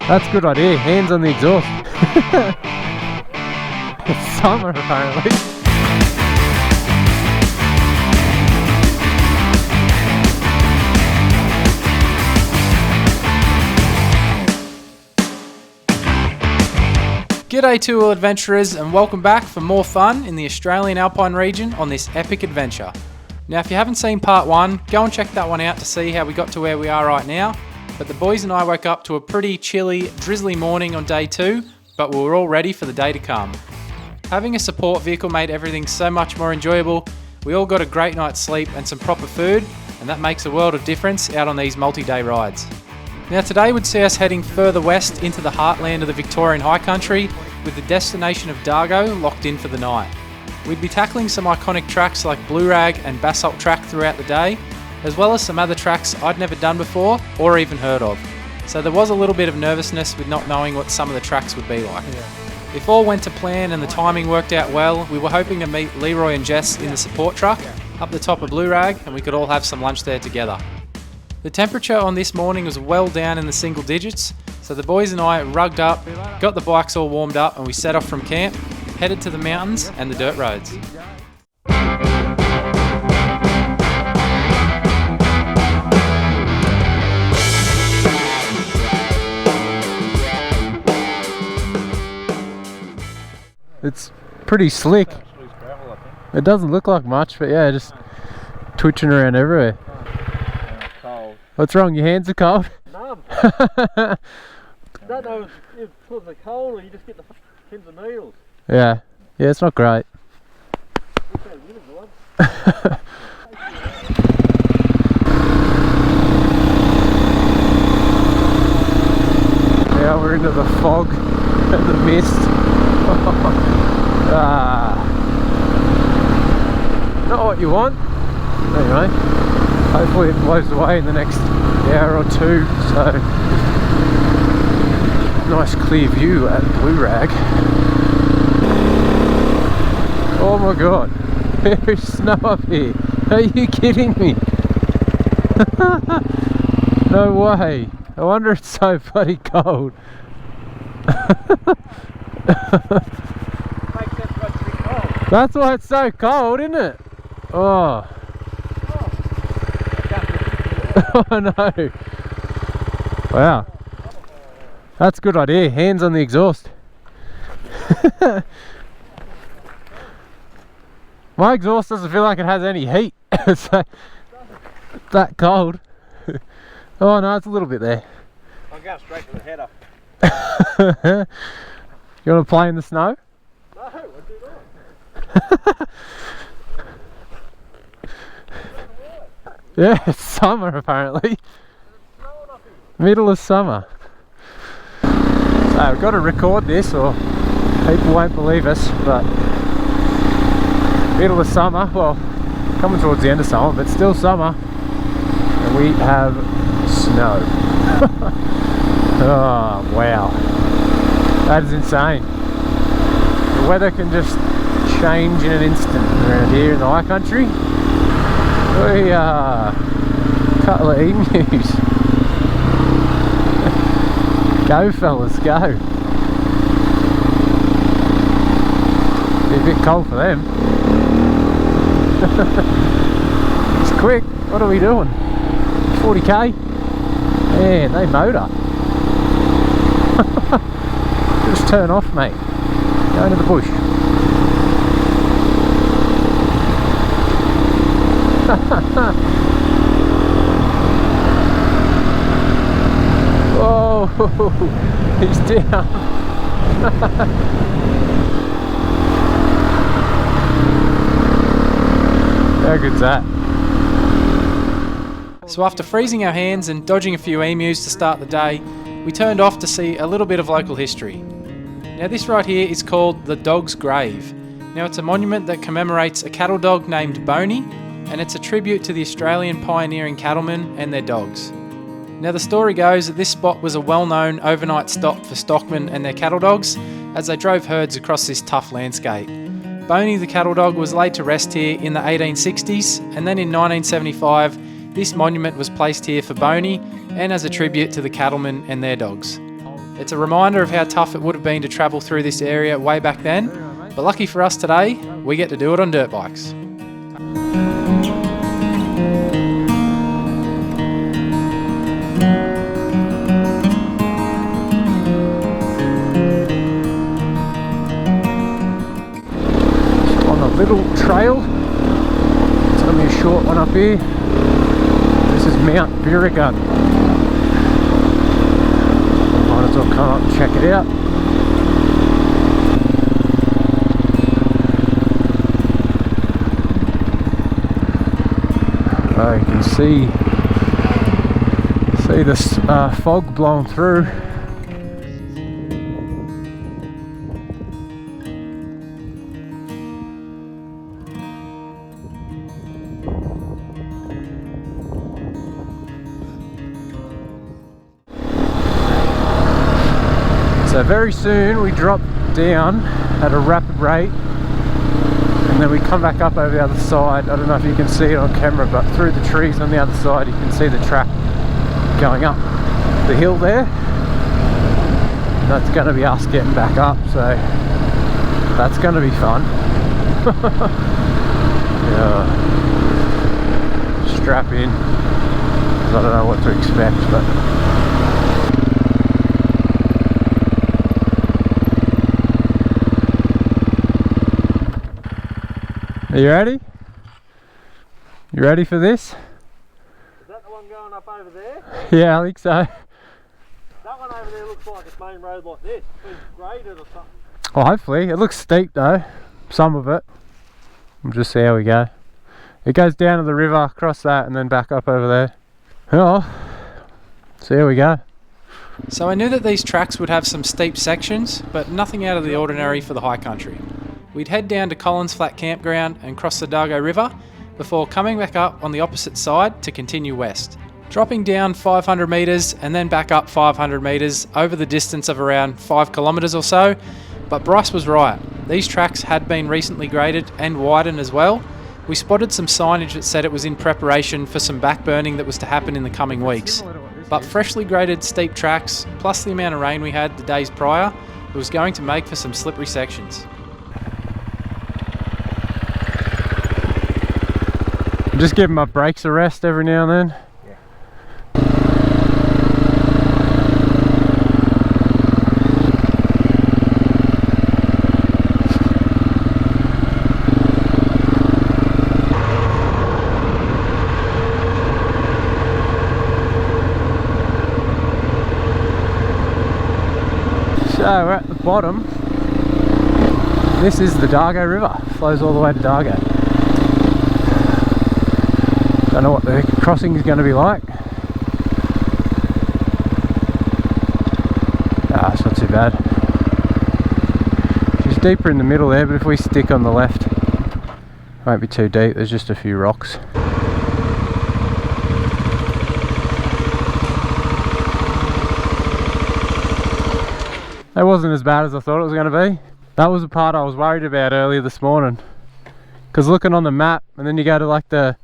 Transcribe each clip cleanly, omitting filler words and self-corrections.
That's a good idea, hands on the exhaust. It's summer apparently. G'day to all adventurers and welcome back for more fun in the Australian Alpine region on this epic adventure. Now if you haven't seen part 1, go and check that one out to see how we got to where we are right now. But the boys and I woke up to a pretty chilly, drizzly morning on day 2, but we were all ready for the day to come. Having a support vehicle made everything so much more enjoyable. We all got a great night's sleep and some proper food, and that makes a world of difference out on these multi-day rides. Now today would see us heading further west into the heartland of the Victorian high country with the destination of Dargo locked in for the night. We'd be tackling some iconic tracks like Blue Rag and Basalt Track throughout the day, as well as some other tracks I'd never done before or even heard of. So there was a little bit of nervousness with not knowing what some of the tracks would be like. If all went to plan and the timing worked out well, we were hoping to meet Leroy and Jess in the support truck up the top of Blue Rag and we could all have some lunch there together. The temperature on this morning was well down in the single digits, so the boys and I rugged up, got the bikes all warmed up and we set off from camp, headed to the mountains and the dirt roads. It's pretty slick. It doesn't look like much, but yeah, just twitching around everywhere. Cold. What's wrong? Your hands are cold? Numb. Don't know if it's the cold or you just get the pins and needles. Yeah, it's not great. Now we're into the fog and the mist. Not what you want. Anyway, hopefully it blows away in the next hour or two. So, nice clear view at Blue Rag. Oh my god, there is snow up here. Are you kidding me? No way. I wonder it's so bloody cold. That's why it's so cold, isn't it? Oh. Oh no. Wow. That's a good idea. Hands on the exhaust. My exhaust doesn't feel like it has any heat. It's that cold. Oh no, it's a little bit there. I'm going straight to the header. You want to play in the snow? No, I do not. Yeah, it's summer apparently. Middle of summer. So we've got to record this or people won't believe us, but middle of summer, well, coming towards the end of summer, but still summer, and we have snow. Oh wow, that is insane. The weather can just change in an instant around here in the high country. We are a couple of emus. Go fellas, go. Be a bit cold for them. It's quick. What are we doing? 40k? Man, they motor. Just turn off, mate. Go into the bush. Whoa, he's down. How good's that? So after freezing our hands and dodging a few emus to start the day, we turned off to see a little bit of local history. Now this right here is called the Dog's Grave. Now it's a monument that commemorates a cattle dog named Boney, and it's a tribute to the Australian pioneering cattlemen and their dogs. Now the story goes that this spot was a well-known overnight stop for stockmen and their cattle dogs as they drove herds across this tough landscape. Boney the cattle dog was laid to rest here in the 1860s, and then in 1975 this monument was placed here for Boney and as a tribute to the cattlemen and their dogs. It's a reminder of how tough it would have been to travel through this area way back then, but lucky for us today, we get to do it on dirt bikes. On a little trail, it's going to be a short one up here. This is Mount Birrigun. Might as well come up and check it out. Oh, you can see this fog blowing through. So very soon we drop down at a rapid rate and then we come back up over the other side. I don't know if you can see it on camera, but through the trees on the other side you can see the track going up the hill there. That's going to be us getting back up, so that's going to be fun. Yeah. Strap in, 'cause I don't know what to expect, but are you ready? You ready for this? Is that the one going up over there? Yeah, I think so. That one over there looks like it's main road like this. It's been graded or something. Well, hopefully. It looks steep though, some of it. We'll just see how we go. It goes down to the river, across that, and then back up over there. Oh, see how we go. So I knew that these tracks would have some steep sections, but nothing out of the ordinary for the high country. We'd head down to Collins Flat Campground and cross the Dargo River before coming back up on the opposite side to continue west. Dropping down 500 metres and then back up 500 metres over the distance of around 5 kilometres or so, but Bryce was right. These tracks had been recently graded and widened as well. We spotted some signage that said it was in preparation for some backburning that was to happen in the coming weeks. But freshly graded steep tracks, plus the amount of rain we had the days prior, it was going to make for some slippery sections. Just give my brakes a rest every now and then. Yeah. So we're at the bottom. This is the Dargo River. Flows all the way to Dargo. Don't know what the crossing is going to be like. Ah, it's not too bad. It's deeper in the middle there, but if we stick on the left, it won't be too deep. There's just a few rocks. That wasn't as bad as I thought it was going to be. That was the part I was worried about earlier this morning. Because looking on the map, and then you go to like the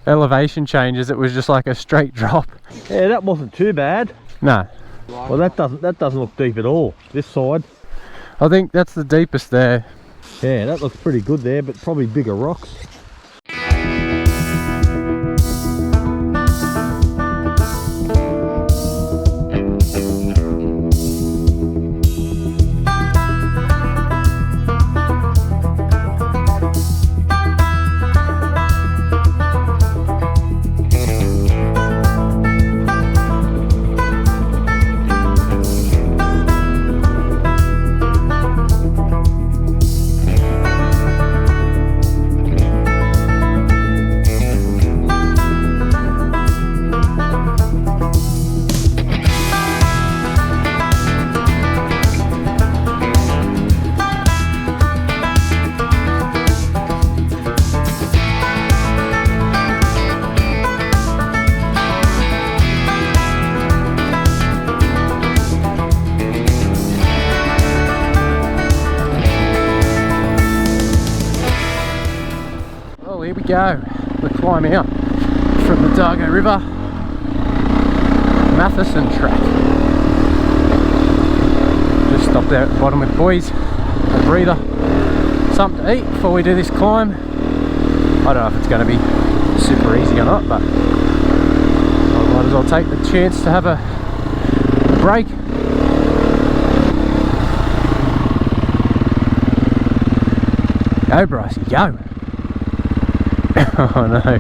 elevation changes, it was just like a straight drop. Yeah, that wasn't too bad. No. Well, that doesn't look deep at all. This side. I think that's the deepest there. Yeah, that looks pretty good there, but probably bigger rocks. Here we go, the climb out from the Dargo River, Matheson track. there at the bottom with the boys. A breather, something to eat before we do this climb. I don't know if it's going to be super easy or not, but I might as well take the chance to have a break. Go, Bryce, go! Oh no!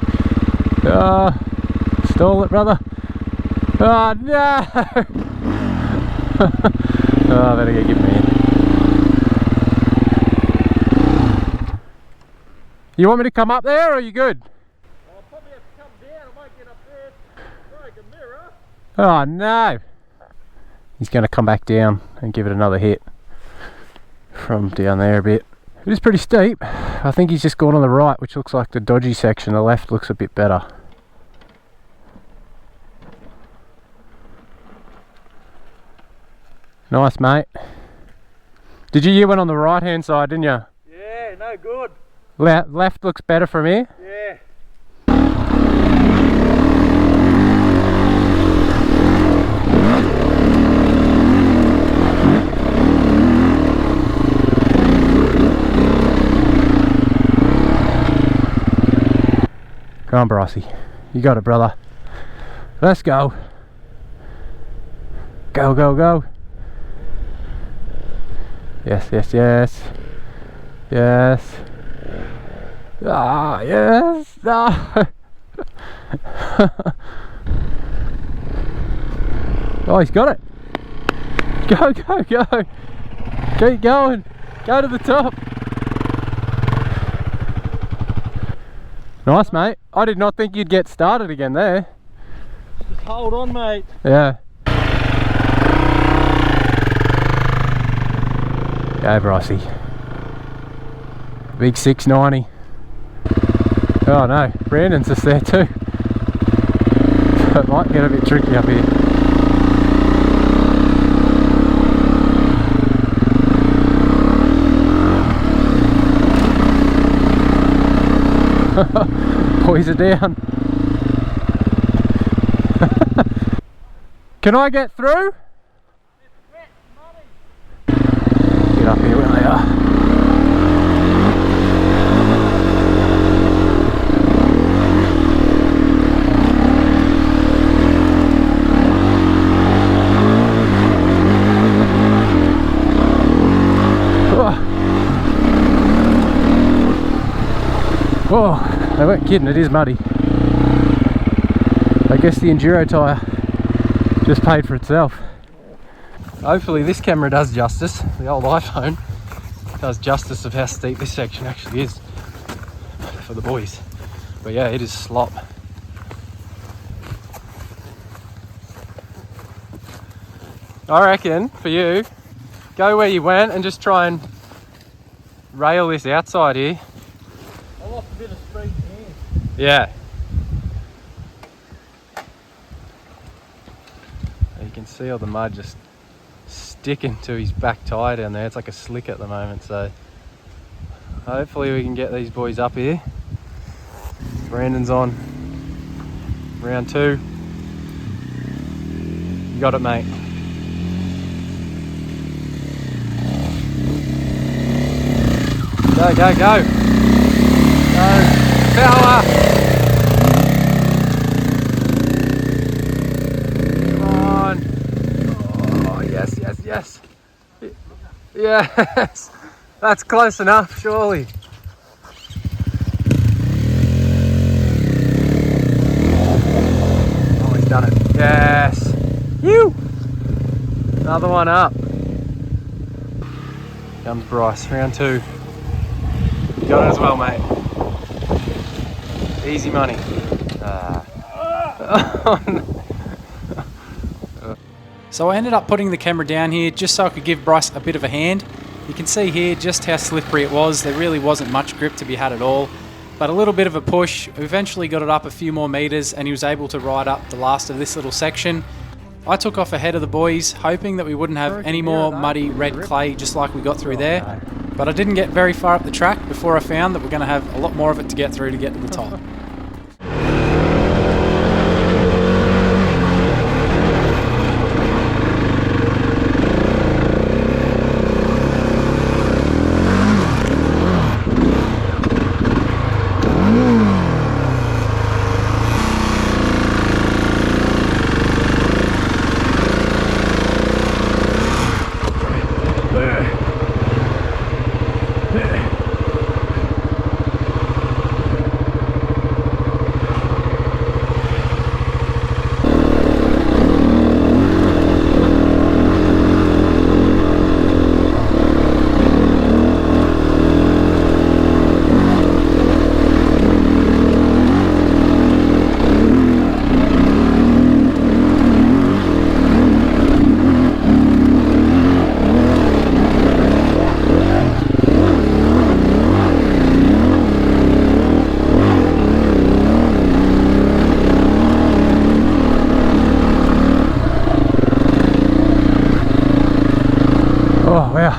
Oh, stall it, brother! Oh no! Oh, I better get me in. You want me to come up there, or are you good? I'll probably have to come down. I might get up there, break a mirror. Oh no! He's going to come back down and give it another hit from down there a bit. It is pretty steep. I think he's just gone on the right, which looks like the dodgy section. The left looks a bit better. Nice, mate. Did you went on the right hand side, didn't you? Yeah, no good. Left looks better from here. Yeah. Come on, Brycey. You got it, brother. Let's go. Go, go, go. Yes, yes, yes. Yes. Ah, yes. Ah. Oh, he's got it. Go, go, go. Keep going. Go to the top. Nice, mate. I did not think you'd get started again there. Just hold on, mate. Yeah. Go, Brycey. Big 690. Oh no, Brandon's just there too. So it might get a bit tricky up here. Boys are down. Can I get through? Get up here where they are. Oh, they weren't kidding, it is muddy. I guess the enduro tyre just paid for itself. Hopefully this camera does justice, the old iPhone does justice of how steep this section actually is for the boys. But yeah, it is slop. I reckon for you, go where you went and just try and rail this outside here. I lost a bit of speed here. Yeah. You can see all the mud just sticking to his back tyre down there. It's like a slick at the moment, so hopefully we can get these boys up here. Brandon's on round 2. You got it, mate. Go, go, go. Go. Power. Come on. Oh, yes, yes, yes. Yes. That's close enough, surely. Oh, he's done it. Yes. Phew. Another one up. Comes Bryce, round 2. You got it as well, mate. Easy money. So I ended up putting the camera down here just so I could give Bryce a bit of a hand. You can see here just how slippery it was. There really wasn't much grip to be had at all. But a little bit of a push, eventually got it up a few more meters and he was able to ride up the last of this little section. I took off ahead of the boys, hoping that we wouldn't have any more muddy red clay just like we got through there. But I didn't get very far up the track before I found that we're going to have a lot more of it to get through to get to the top. Oh wow.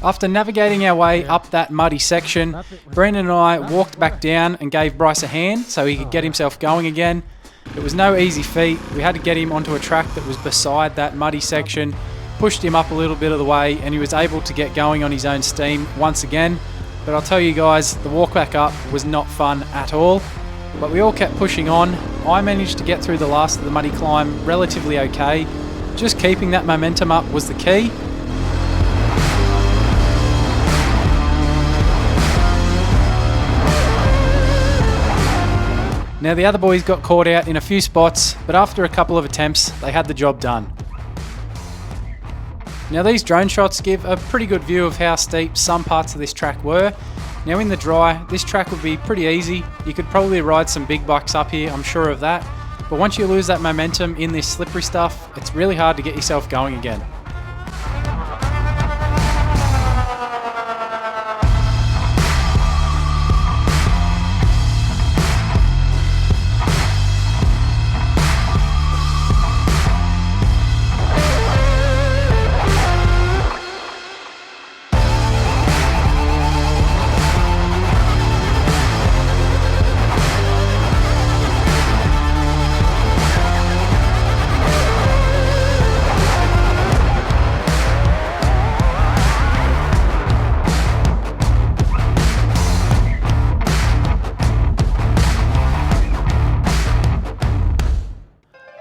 After navigating our way up that muddy section, Brendan and I walked back down and gave Bryce a hand so he could get himself going again. It was no easy feat. We had to get him onto a track that was beside that muddy section, pushed him up a little bit of the way, and he was able to get going on his own steam once again. But I'll tell you guys, the walk back up was not fun at all. But we all kept pushing on. I managed to get through the last of the muddy climb relatively okay. Just keeping that momentum up was the key. Now the other boys got caught out in a few spots, but after a couple of attempts, they had the job done. Now these drone shots give a pretty good view of how steep some parts of this track were. Now in the dry, this track would be pretty easy. You could probably ride some big bucks up here, I'm sure of that. But once you lose that momentum in this slippery stuff, it's really hard to get yourself going again.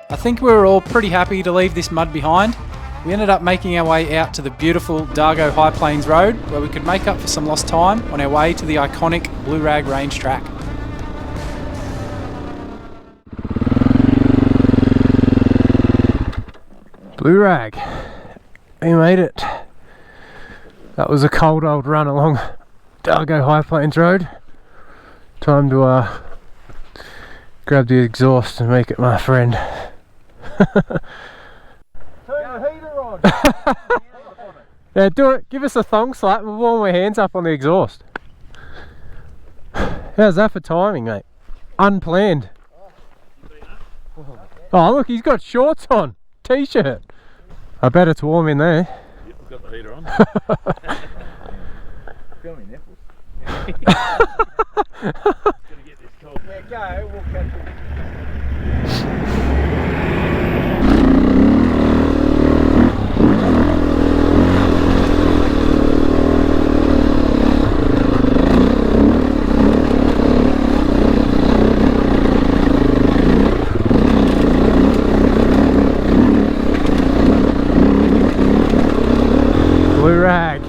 I think we were all pretty happy to leave this mud behind. We ended up making our way out to the beautiful Dargo High Plains Road, where we could make up for some lost time on our way to the iconic Blue Rag Range track. Blue Rag. We made it. That was a cold old run along Dargo High Plains Road. Time to grab the exhaust and make it my friend. Turn the heater on. Yeah, do it. Give us a thong slap. We'll warm our hands up on the exhaust. How's that for timing, mate? Unplanned. Oh, look, he's got shorts on. T-shirt. I bet it's warm in there. Yep, we've got the heater on. Feel me nipples. Gonna get this cold. Yeah, go. We'll catch it. Blue Rag.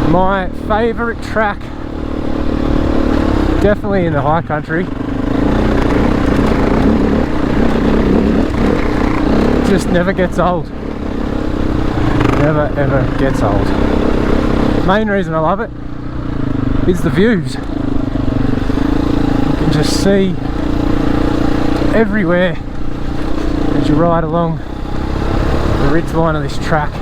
My favourite track. Definitely in the high country. Just never gets old. Never ever gets old. Main reason I love it is the views. You can just see everywhere as you ride along the ridge line of this track.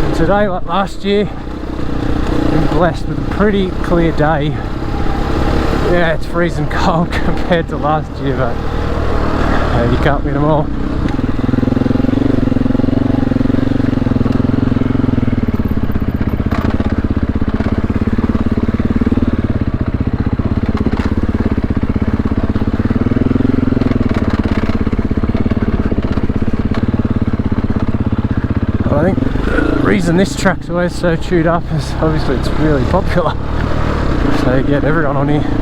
And today, like last year, been blessed with a pretty clear day. Yeah, it's freezing cold compared to last year, but you can't win them all. Well, I think the reason this track's always so chewed up is obviously it's really popular, so you get everyone on here.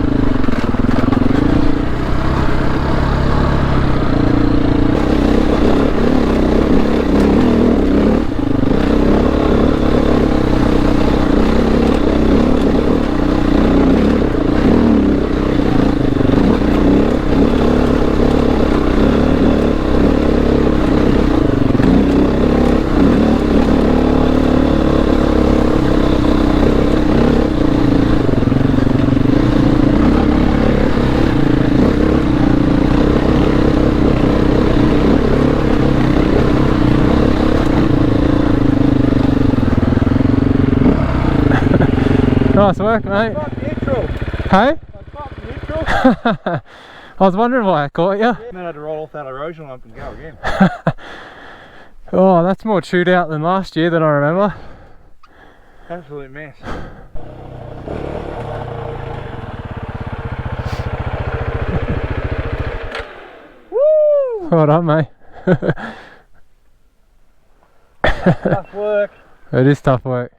Nice work, mate. Neutral. Hey? Neutral. I was wondering why I caught you. Then I had to roll off that erosion lump and go again. Oh, that's more chewed out than last year that I remember. Absolute mess. Woo! Well done, mate. Tough work. It is tough work.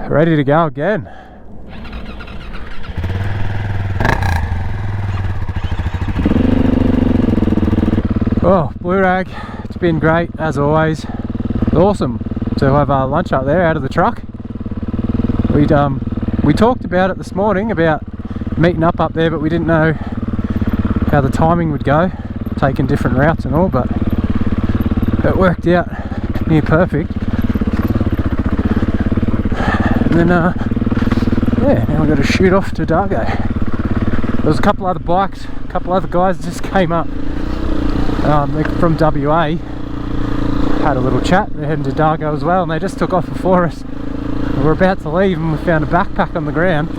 Ready to go again. Oh, blue rag, it's been great as always. It's awesome to have our lunch up there out of the truck. We talked about it this morning about meeting up there, but we didn't know how the timing would go, taking different routes and all, but it worked out near perfect. And then yeah, now we've got to shoot off to Dargo. There was a couple other bikes, a couple other guys just came up from WA, had a little chat. They're heading to Dargo as well, and they just took off before us. We're about to leave and we found a backpack on the ground,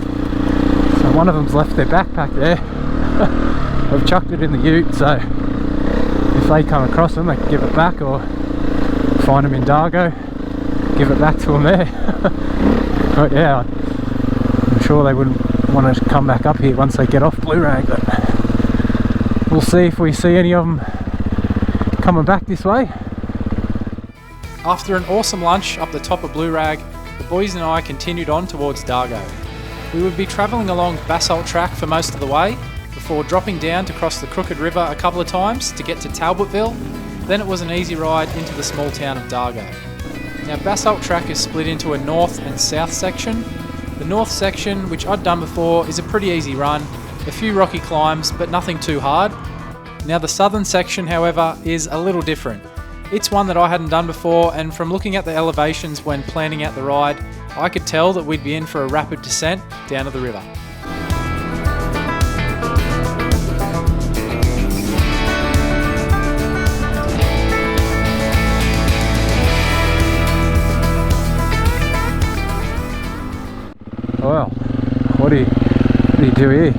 so one of them's left their backpack there. We've chucked it in the ute, so if they come across them they can give it back, or find them in Dargo, give it back to them there. But yeah, I'm sure they wouldn't want to come back up here once they get off Blue Rag, but we'll see if we see any of them coming back this way. After an awesome lunch up the top of Blue Rag, the boys and I continued on towards Dargo. We would be travelling along basalt track for most of the way, before dropping down to cross the Crooked River a couple of times to get to Talbotville. Then it was an easy ride into the small town of Dargo. Now, basalt track is split into a north and south section. The north section, which I'd done before, is a pretty easy run, a few rocky climbs, but nothing too hard. Now the southern section, however, is a little different. It's one that I hadn't done before, and from looking at the elevations when planning out the ride, I could tell that we'd be in for a rapid descent down to the river. Well, what do you do here?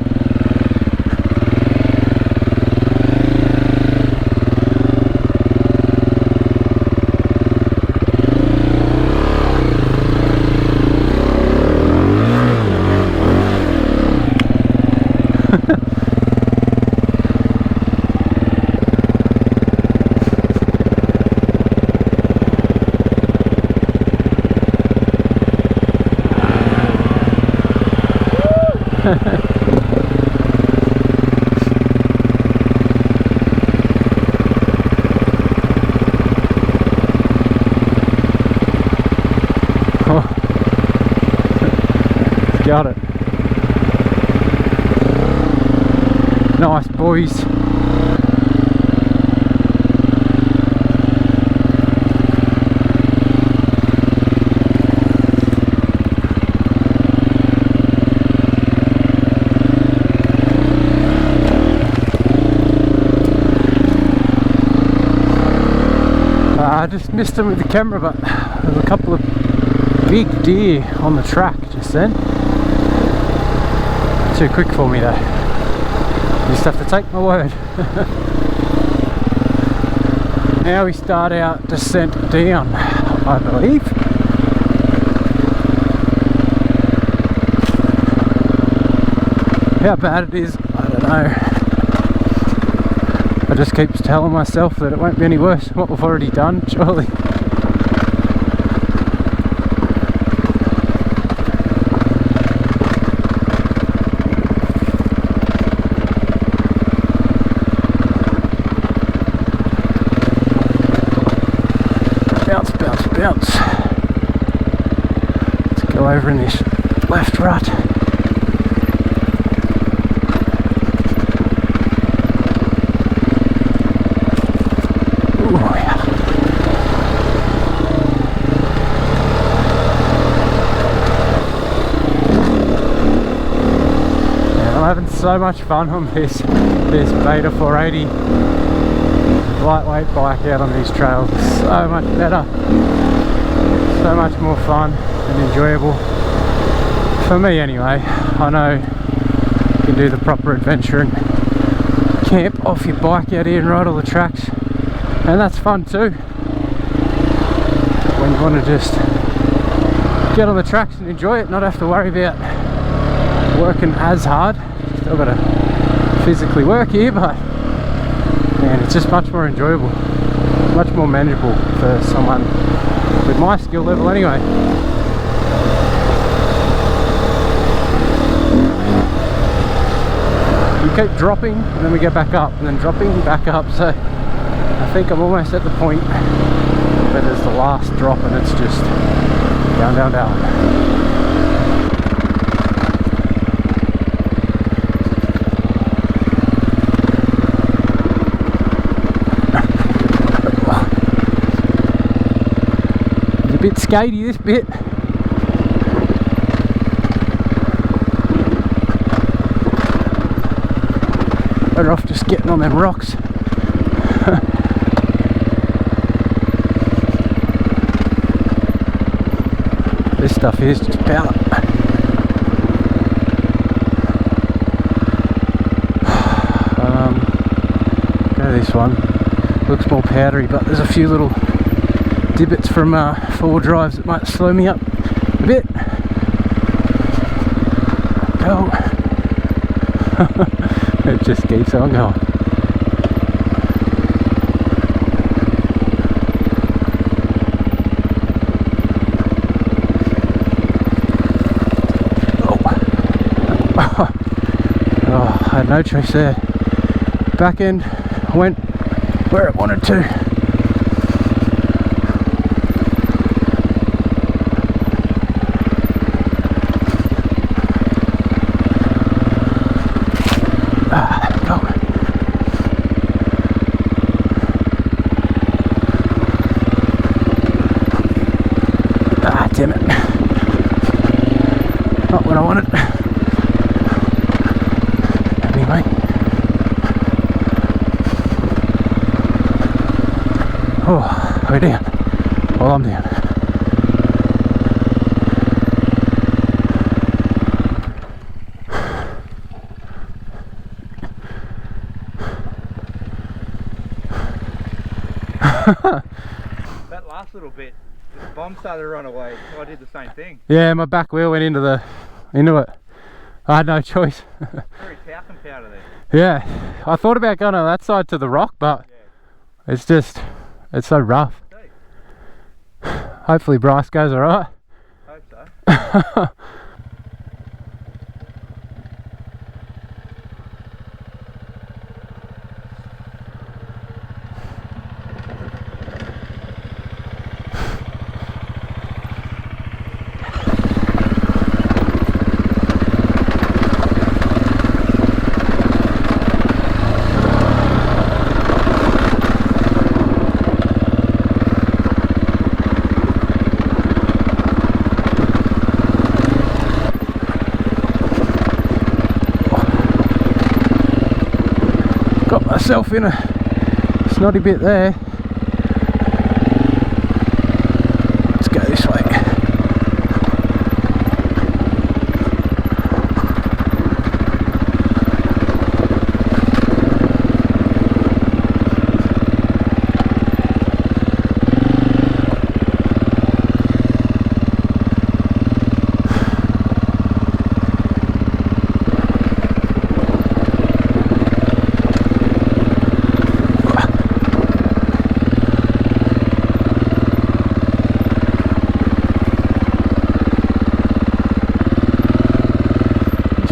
Got it. Nice, boys. I just missed him with the camera, but there's a couple of big deer on the track just then. Too quick for me though. You just have to take my word. Now we start our descent down, I believe. How bad it is, I don't know. I just keep telling myself that it won't be any worse than what we've already done, surely. Bounce, bounce, bounce. Let's go over in this left rut. Having so much fun on this Beta 480 lightweight bike out on these trails. So much better, so much more fun and enjoyable for me anyway. I know you can do the proper adventure and camp off your bike out here and ride all the tracks, and that's fun too. When you want to just get on the tracks and enjoy it, not have to worry about working as hard. Still got to physically work here, but man, it's just much more enjoyable, much more manageable for someone with my skill level anyway. We keep dropping and then we get back up and then dropping back up, so I think I'm almost at the point where there's the last drop and it's just down, down, down. A bit skatey this bit. Better off just getting on them rocks. This stuff is just powder. Go this one. Looks more powdery, but there's a few little divots from four drives that might slow me up a bit. Go. It just keeps on going. Oh, I had no choice there. Back end went where it wanted to. Damn it. Not what I wanted. Anyway. Oh, we're down. Well, I'm down. That last little bit, the bomb started to run away, so I did the same thing. Yeah, my back wheel went into it. I had no choice. Very talcum powder there. Yeah, I thought about going on that side to the rock, but Yeah. it's so rough. Hopefully Bryce goes alright. Hope so. myself in a snotty bit there. Let's go this way.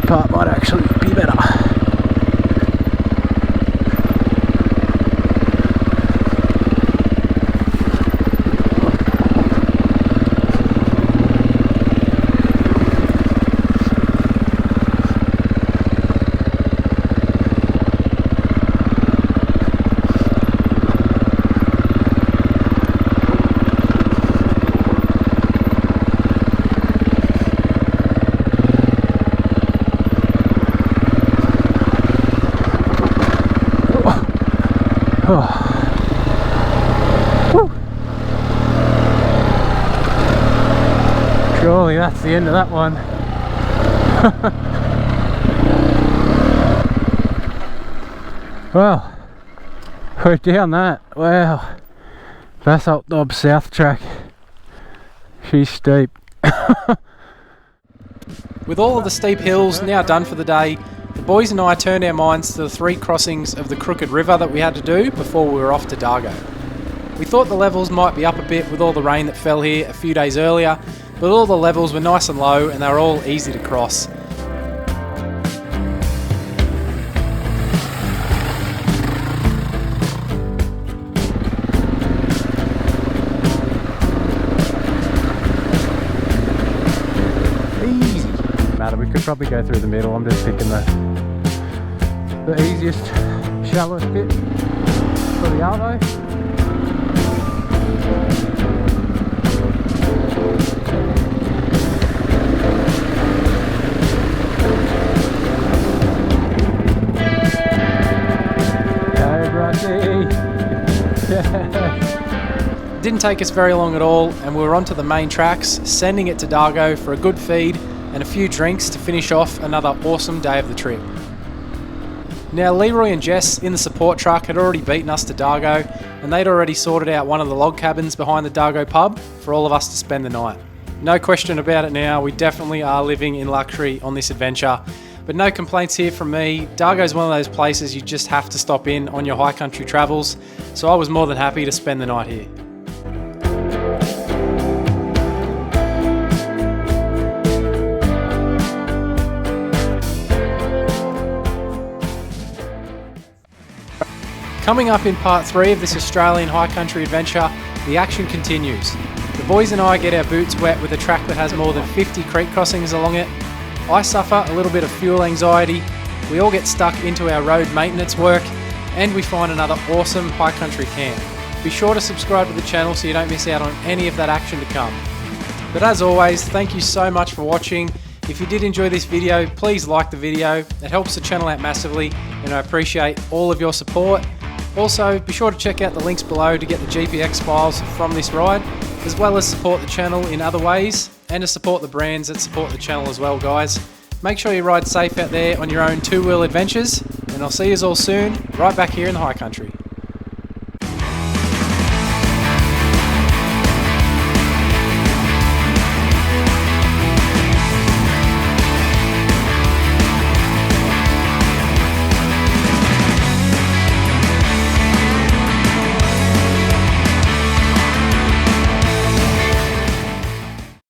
Part might actually be better. Oh. Woo. Surely that's the end of that one. Well, we're down that. Wow. Basalt Knob South track. She's steep. With all of the steep hills now done for the day, the boys and I turned our minds to the 3 crossings of the Crooked River that we had to do before we were off to Dargo. We thought the levels might be up a bit with all the rain that fell here a few days earlier, but all the levels were nice and low and they were all easy to cross. We could probably go through the middle. I'm just picking the easiest, shallowest bit for the Arvo. Didn't take us very long at all, and we were onto the main tracks, sending it to Dargo for a good feed and a few drinks to finish off another awesome day of the trip. Now Leroy and Jess in the support truck had already beaten us to Dargo, and they'd already sorted out one of the log cabins behind the Dargo pub for all of us to spend the night. No question about it now, we definitely are living in luxury on this adventure, but no complaints here from me. Dargo's one of those places you just have to stop in on your high country travels, so I was more than happy to spend the night here. Coming up in part 3 of this Australian high country adventure, the action continues. The boys and I get our boots wet with a track that has more than 50 creek crossings along it. I suffer a little bit of fuel anxiety, we all get stuck into our road maintenance work, and we find another awesome high country camp. Be sure to subscribe to the channel so you don't miss out on any of that action to come. But as always, thank you so much for watching. If you did enjoy this video, please like the video. It helps the channel out massively, and I appreciate all of your support. Also, be sure to check out the links below to get the GPX files from this ride, as well as support the channel in other ways, and to support the brands that support the channel as well, guys. Make sure you ride safe out there on your own two-wheel adventures, and I'll see you all soon, right back here in the high country.